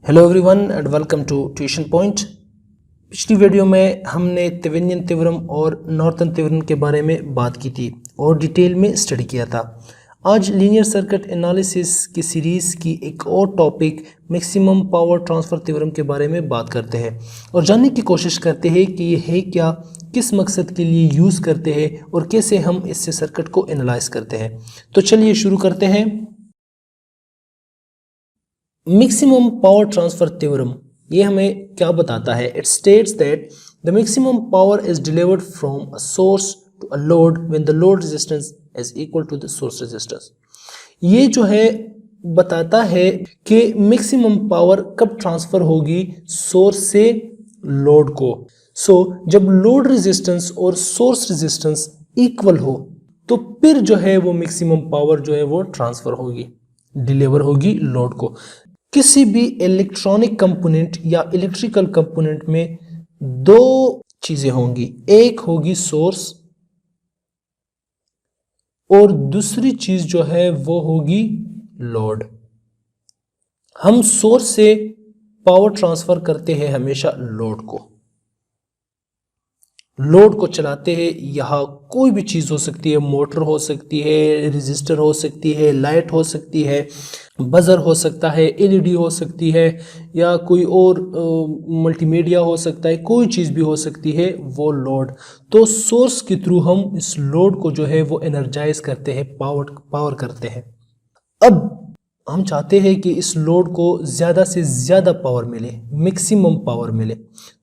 Hello everyone and welcome to tuition point. पिछली video में हमने थेवेनिन थ्योरम और नॉर्थन थ्योरम के बारे में बात की थी और डिटेल में स्टडी किया था। आज लीनियर सर्किट एनालिसिस की सीरीज़ की एक और topic maximum power transfer theorem के बारे में बात करते हैं और जानने की कोशिश करते हैं कि ये है क्या, किस मकसद के लिए यूज़ करते हैं और कैसे हम इससे सर्किट को एनालाइज करते हैं। तो चलिए शुरू करते हैं। मैक्सिमम पावर ट्रांसफर थ्योरम ये हमें क्या बताता है? It states that the maximum power is delivered from a source to a load when the load resistance is equal to the source resistance. ये जो है बताता है कि मैक्सिमम पावर कब ट्रांसफर होगी सोर्स से लोड को। जब लोड रेजिस्टेंस और सोर्स रेजिस्टेंस इक्वल हो तो फिर जो है वो मैक्सिमम पावर जो है वो ट्रांसफर होगी, डिलीवर होगी लोड को। किसी भी इलेक्ट्रॉनिक कंपोनेंट या इलेक्ट्रिकल कंपोनेंट में दो चीजें होंगी, एक होगी सोर्स और दूसरी चीज जो है वो होगी लोड। हम सोर्स से पावर ट्रांसफर करते हैं हमेशा लोड को चलाते हैं। यहाँ कोई भी चीज़ हो सकती है, मोटर हो सकती है, रेजिस्टर हो सकती है, लाइट हो सकती है, बजर हो सकता है, एलईडी हो सकती है या कोई और मल्टीमीडिया हो सकता है, कोई चीज़ भी हो सकती है वो लोड। तो सोर्स के थ्रू हम इस लोड को जो है वो एनर्जाइज करते हैं, पावर करते हैं। अब हम चाहते हैं कि इस लोड को ज़्यादा से ज़्यादा पावर मिले, मैक्सिमम पावर मिले।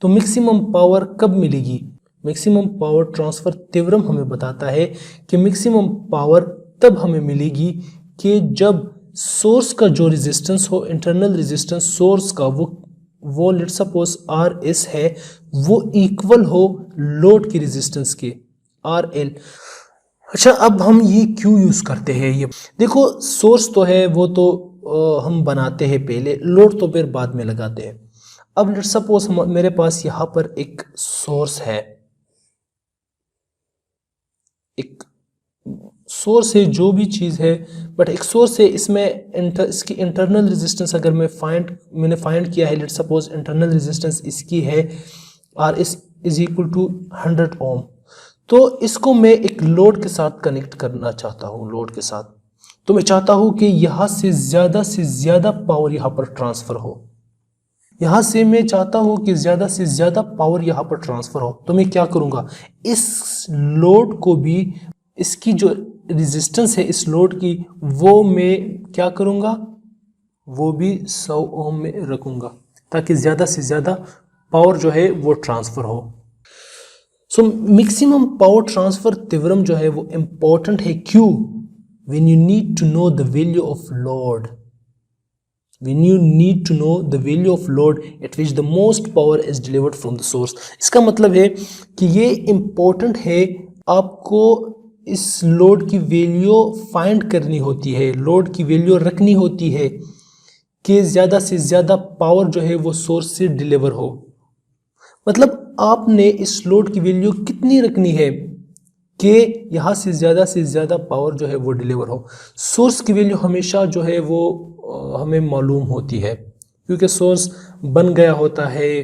तो मैक्सिमम पावर कब मिलेगी? मैक्सिमम पावर ट्रांसफर थ्योरम हमें बताता है कि मैक्सिमम पावर तब हमें मिलेगी कि जब सोर्स का जो रेजिस्टेंस हो, इंटरनल रेजिस्टेंस सोर्स का, वो लेट्स सपोज आर एस है, वो इक्वल हो लोड की रेजिस्टेंस के आर एल। अच्छा, अब हम ये क्यों यूज़ करते हैं? ये देखो, सोर्स तो है वो तो हम बनाते हैं पहले, लोड तो फिर बाद में लगाते हैं। अब लेट्स सपोज मेरे पास यहाँ पर एक सोर्स है, एक सोर्स है, जो भी चीज़ है, बट एक सोर्स है, इसमें इसकी इंटरनल रेजिस्टेंस अगर मैंने फाइंड किया है, लेट सपोज इंटरनल रेजिस्टेंस इसकी है R S is equal to 100 ohm. तो इसको मैं एक लोड के साथ कनेक्ट करना चाहता हूँ, लोड के साथ। तो मैं चाहता हूँ कि यहाँ से ज़्यादा पावर यहाँ पर ट्रांसफ़र हो, यहाँ से मैं चाहता हूँ कि ज़्यादा से ज़्यादा पावर यहाँ पर ट्रांसफ़र हो। तो मैं क्या करूँगा, इस लोड को भी, इसकी जो रेजिस्टेंस है इस लोड की, वो मैं क्या करूँगा, वो भी 100 ओम में रखूँगा ताकि ज़्यादा से ज़्यादा पावर जो है वो ट्रांसफ़र हो। मैक्सिमम पावर ट्रांसफ़र थ्योरम जो है वो इम्पोर्टेंट है। क्यों? When you need to know the value of load, when you need to know the value of load at which the most power is delivered from the source। इसका मतलब है कि ये इम्पोर्टेंट है, आपको इस लोड की वैल्यू फाइंड करनी होती है, लोड की वैल्यू रखनी होती है कि ज़्यादा से ज़्यादा पावर जो है वो सोर्स से डिलीवर हो। मतलब आपने इस लोड की वैल्यू कितनी रखनी है कि यहाँ से ज़्यादा पावर जो है वो डिलीवर हो। सोर्स की वैल्यू हमेशा जो है वो हमें मालूम होती है, क्योंकि सोर्स बन गया होता है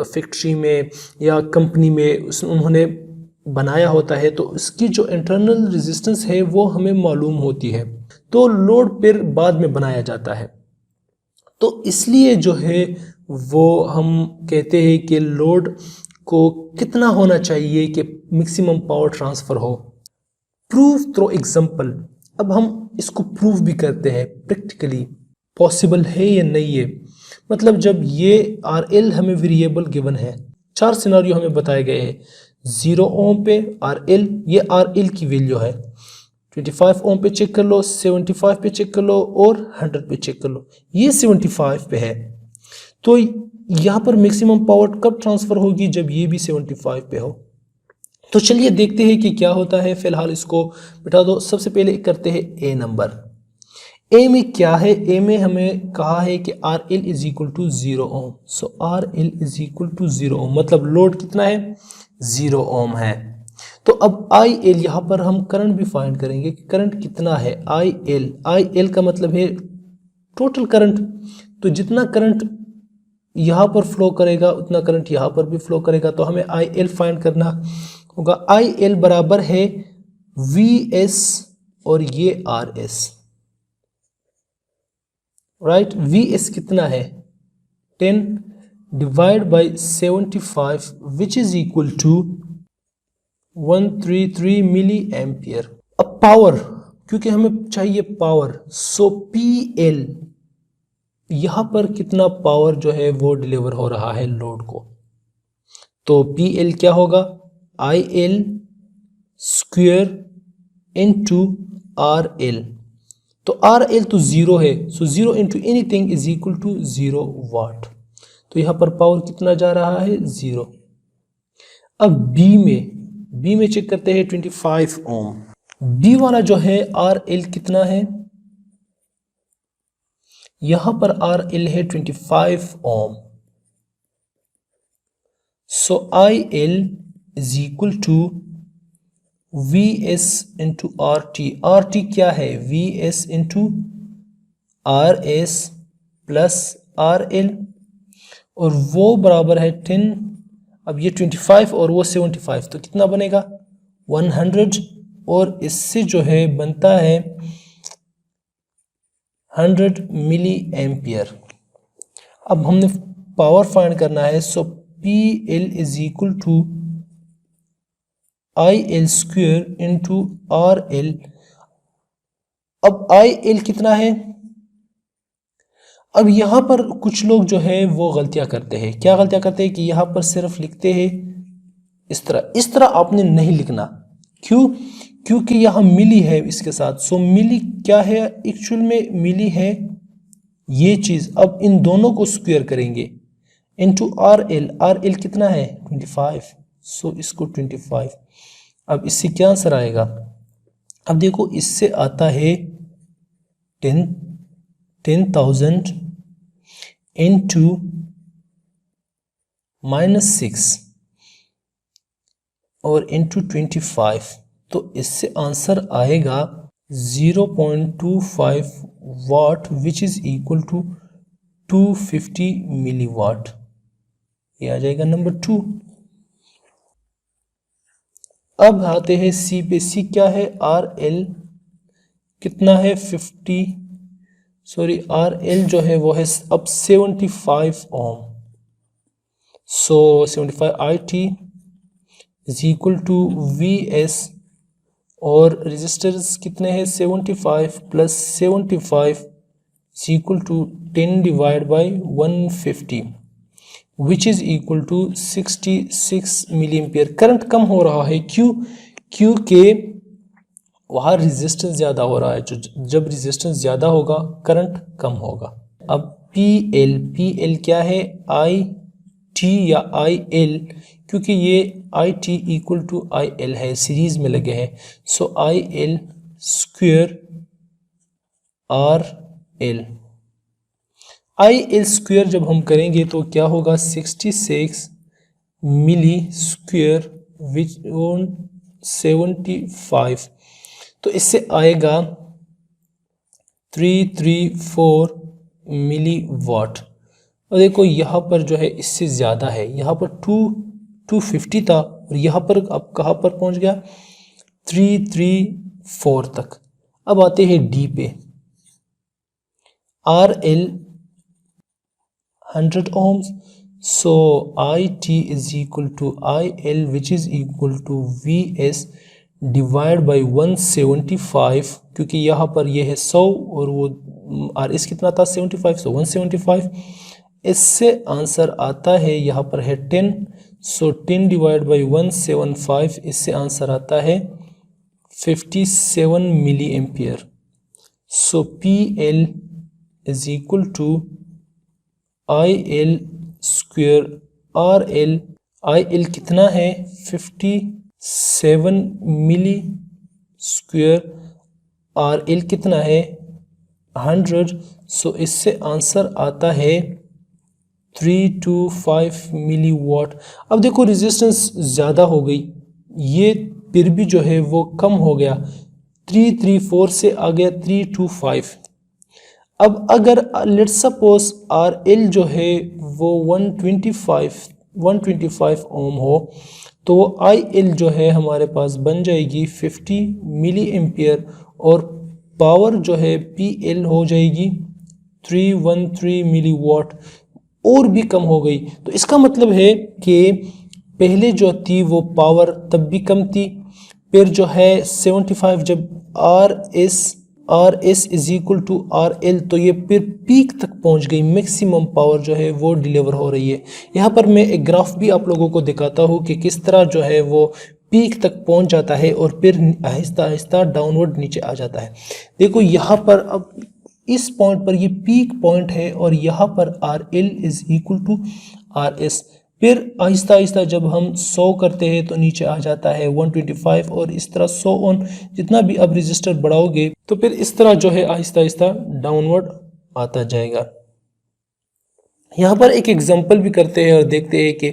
फैक्ट्री में या कंपनी में, उन्होंने बनाया होता है, तो उसकी जो इंटरनल रेजिस्टेंस है वो हमें मालूम होती है। तो लोड फिर बाद में बनाया जाता है। तो इसलिए जो है वो हम कहते हैं कि लोड को कितना होना चाहिए कि मैक्सिमम पावर ट्रांसफ़र हो। Proof through example. अब हम इसको प्रूफ भी करते हैं प्रैक्टिकली, पॉसिबल है या नहीं है। मतलब जब ये आर एल हमें वेरिएबल गिवन है, 4 सिनारियो हमें बताए गए हैं। 0 ओम पे आर एल, ये आर एल की वैल्यू है। 25 ओम पे चेक कर लो, 75 पे चेक कर लो और 100 पे चेक कर लो। ये 75 पे है, तो यहाँ पर मैक्सिमम पावर कब ट्रांसफ़र होगी? जब ये भी 75 पे हो। तो चलिए देखते हैं कि क्या होता है। फिलहाल इसको बिठा दो। सबसे पहले करते हैं ए नंबर। ए में क्या है? ए में हमें कहा है कि R L is equal to 0 ohm. So R L is equal to 0 ohm, मतलब लोड कितना है? 0 ओम है। तो अब आई एल, यहाँ पर हम करंट भी फाइंड करेंगे कि करंट कितना है। आई एल का मतलब है टोटल करंट। तो जितना करंट यहाँ पर फ्लो करेगा उतना करंट यहाँ पर भी फ्लो करेगा। तो हमें IL फाइंड करना होगा। IL बराबर है VS और ये RS, राइट। VS कितना है 10 divide by 75 which is equal to 133 milli ampere. अब पावर, क्योंकि हमें चाहिए पावर, सो PL यहां पर कितना पावर जो है वो डिलीवर हो रहा है लोड को। तो PL क्या होगा IL स्क्वायर इनटू RL। तो RL तो जीरो है, so zero into anything is equal to 0 watt. तो यहां पर पावर कितना जा रहा है 0। अब बी में चेक करते हैं 25 ओम। बी वाला जो है RL कितना है, यहां पर RL है 25 ohm. So IL is equal to VS into RT क्या है VS into RS plus RL, और वो बराबर है 10। अब ये 25 और वो 75, तो कितना बनेगा 100, और इससे जो है बनता है 100 मिली एम्पियर। अब हमने पावर फाइंड करना है, so PL is equal to IL square into RL। अब IL कितना है, अब यहां पर कुछ लोग जो है वो गलतियां करते हैं। क्या गलतियां करते हैं कि यहां पर सिर्फ लिखते हैं इस तरह आपने नहीं लिखना। क्यों, क्योंकि यहां मिली है इसके साथ। सो मिली क्या है एक्चुअल में, मिली है ये चीज। अब इन दोनों को स्क्वायर करेंगे इंटू RL कितना है 25, सो इसको 25। अब इससे क्या आंसर आएगा, अब देखो इससे आता है 10,000 इंटू -6 और इंटू 25, तो इससे आंसर आएगा 0.25 वाट विच इज इक्वल टू 250 मिली वाट। ये आ जाएगा नंबर 2। अब आते हैं सी पे। सी क्या है RL कितना है 50, सॉरी RL जो है वो है अब 75 ohm. So 75 IT is equal to VS, और रेजिस्टेंस कितने हैं 75 plus 75 is equal to 10 divide by 150 which is equal to 66 milli ampere. Current कम हो रहा है, क्यों, क्योंकि वहाँ रेजिस्टेंस ज़्यादा हो रहा है। जब रेजिस्टेंस ज़्यादा होगा करंट कम होगा। अब PL क्या है IT या IL, क्योंकि ये IT इक्वल टू IL है, सीरीज में लगे हैं। सो IL square RL। IL square जब हम करेंगे तो क्या होगा 66 मिली स्क्वायर विच 75, तो इससे आएगा 334 मिली वाट। और देखो यहाँ पर जो है इससे ज़्यादा है, यहाँ पर 250 था और यहाँ पर अब कहाँ पर पहुँच गया 334 तक। अब आते हैं डी पे। RL 100 ohms, so IT is equal to IL which is equal to VS divide by 175, क्योंकि यहाँ पर ये है 100 और वो RS कितना था 75, सो 175। इससे आंसर आता है यहाँ पर है 10, सो 10 डिवाइड बाई 175, इससे आंसर आता है 57 milli ampere. So PL is equal to IL square RL। IL कितना है 57 मिली स्क्वायर, RL कितना है 100, सो इससे आंसर आता है 325 मिली वाट। अब देखो रेजिस्टेंस ज़्यादा हो गई, ये फिर भी जो है वो कम हो गया, 334 से आ गया 325। अब अगर लेट्स सपोज आर एल जो है वो 125 ओम हो, तो आई एल जो है हमारे पास बन जाएगी 50 मिली एम्पियर और पावर जो है पी एल हो जाएगी 313 मिली वाट, और भी कम हो गई। तो इसका मतलब है कि पहले जो थी वो पावर तब भी कम थी, फिर जो है 75 जब R S is equal to R L, तो ये फिर पीक तक पहुंच गई, मैक्सिमम पावर जो है वो डिलीवर हो रही है। यहाँ पर मैं एक ग्राफ भी आप लोगों को दिखाता हूँ कि किस तरह जो है वो पीक तक पहुंच जाता है और फिर आहिस्ता आहिस्ता डाउनवर्ड नीचे आ जाता है। देखो यहाँ पर अब इस पॉइंट पर ये पीक पॉइंट है और यहाँ पर R L is equal to R S, फिर आहिस्ता आहिस्ता जब हम 100 करते हैं तो नीचे आ जाता है 125 और इस तरह 100 ऑन, जितना भी अब रजिस्टर बढ़ाओगे तो फिर इस तरह जो है आहिस्ता आहिस्ता डाउनवर्ड आता जाएगा। यहाँ पर एक एग्जांपल भी करते हैं और देखते हैं कि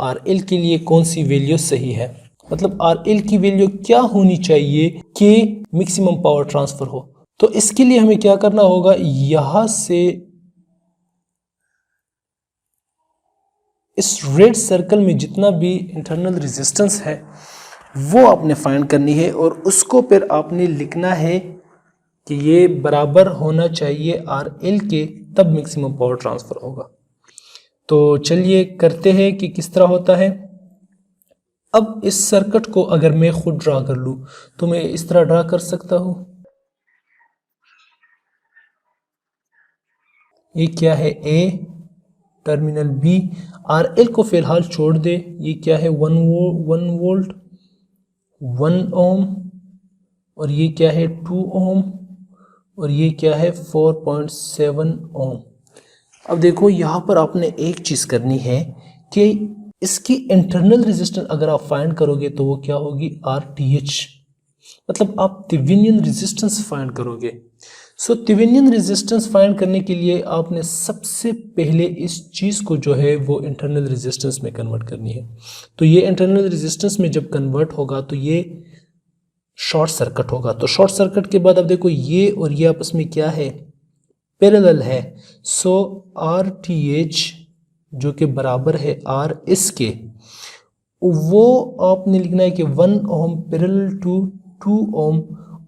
आर एल के लिए कौन सी वैल्यू सही है, मतलब आर एल की वैल्यू क्या होनी चाहिए कि मैक्सिमम पावर ट्रांसफर हो। तो इसके लिए हमें क्या करना होगा, यहाँ से इस रेड सर्कल में जितना भी इंटरनल रेजिस्टेंस है वो आपने फाइंड करनी है और उसको फिर आपने लिखना है कि ये बराबर होना चाहिए आर एल के, तब मैक्सिमम पावर ट्रांसफर होगा। तो चलिए करते हैं कि किस तरह होता है। अब इस सर्किट को अगर मैं खुद ड्रा कर लूँ तो मैं इस तरह ड्रा कर सकता हूँ। ये क्या है, ए टर्मिनल बी, आर एल को फिलहाल छोड़ दे, ये क्या है 1 वोल्ट 1 ओम, और ये क्या है 2 ओम, और ये क्या है 4.7 ओम। अब देखो यहाँ पर आपने एक चीज़ करनी है कि इसकी इंटरनल रेजिस्टेंस अगर आप फाइंड करोगे तो वो क्या होगी, RTH, मतलब आप थेवेनिन रेजिस्टेंस फाइंड करोगे। सो थेवेनिन रेजिस्टेंस फाइंड करने के लिए आपने सबसे पहले इस चीज़ को जो है वो इंटरनल रेजिस्टेंस में कन्वर्ट करनी है। तो ये इंटरनल रेजिस्टेंस में जब कन्वर्ट होगा तो ये शॉर्ट सर्किट होगा। तो शॉर्ट सर्किट के बाद अब देखो ये और ये आपस में क्या है, पैरेलल है। सो RTH जो कि बराबर है RS के, वो आपने लिखना है कि 1 ओम पैरेलल टू 2 ओम,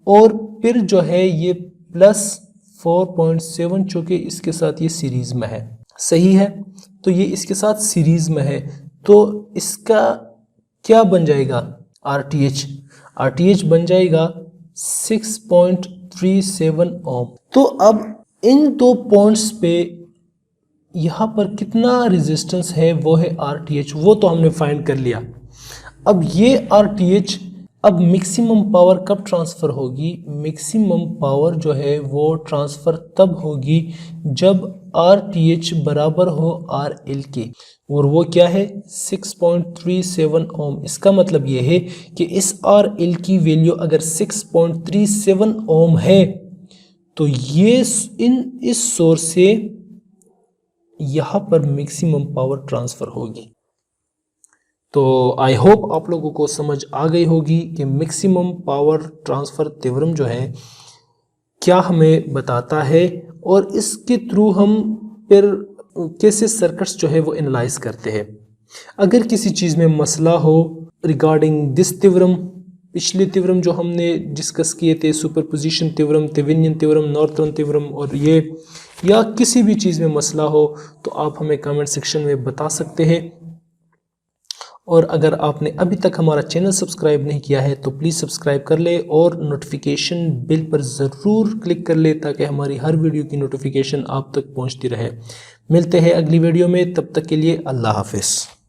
और फिर जो है ये प्लस 4.7 चूँकि इसके साथ ये सीरीज में है, सही है। तो ये इसके साथ सीरीज में है, तो इसका क्या बन जाएगा, RTH बन जाएगा 6.37 ओम। तो अब इन दो पॉइंट्स पे यहाँ पर कितना रेजिस्टेंस है वो है RTH, वो तो हमने फाइंड कर लिया। अब ये RTH अब मैक्सिमम पावर कब ट्रांसफ़र होगी, मैक्सिमम पावर जो है वो ट्रांसफ़र तब होगी जब RTH बराबर हो RL के, और वो क्या है 6.37 ओम। इसका मतलब ये है कि इस RL की वैल्यू अगर 6.37 ओम है तो ये इस सोर्स से यहाँ पर मैक्सिमम पावर ट्रांसफ़र होगी। तो आई होप आप लोगों को समझ आ गई होगी कि मैक्सिमम पावर ट्रांसफ़र थ्योरम जो है क्या हमें बताता है और इसके थ्रू हम फिर कैसे सर्किट्स जो है वो एनालाइज करते हैं। अगर किसी चीज़ में मसला हो रिगार्डिंग दिस थ्योरम, पिछले थ्योरम जो हमने डिस्कस किए थे, superposition theorem, Thevenin theorem, northern theorem, और ये या किसी भी चीज़ में मसला हो तो आप हमें कमेंट सेक्शन में बता सकते हैं। और अगर आपने अभी तक हमारा चैनल सब्सक्राइब नहीं किया है तो प्लीज़ सब्सक्राइब कर ले और नोटिफिकेशन बिल पर ज़रूर क्लिक कर ले ताकि हमारी हर वीडियो की नोटिफिकेशन आप तक पहुंचती रहे। मिलते हैं अगली वीडियो में, तब तक के लिए अल्लाह हाफिज़।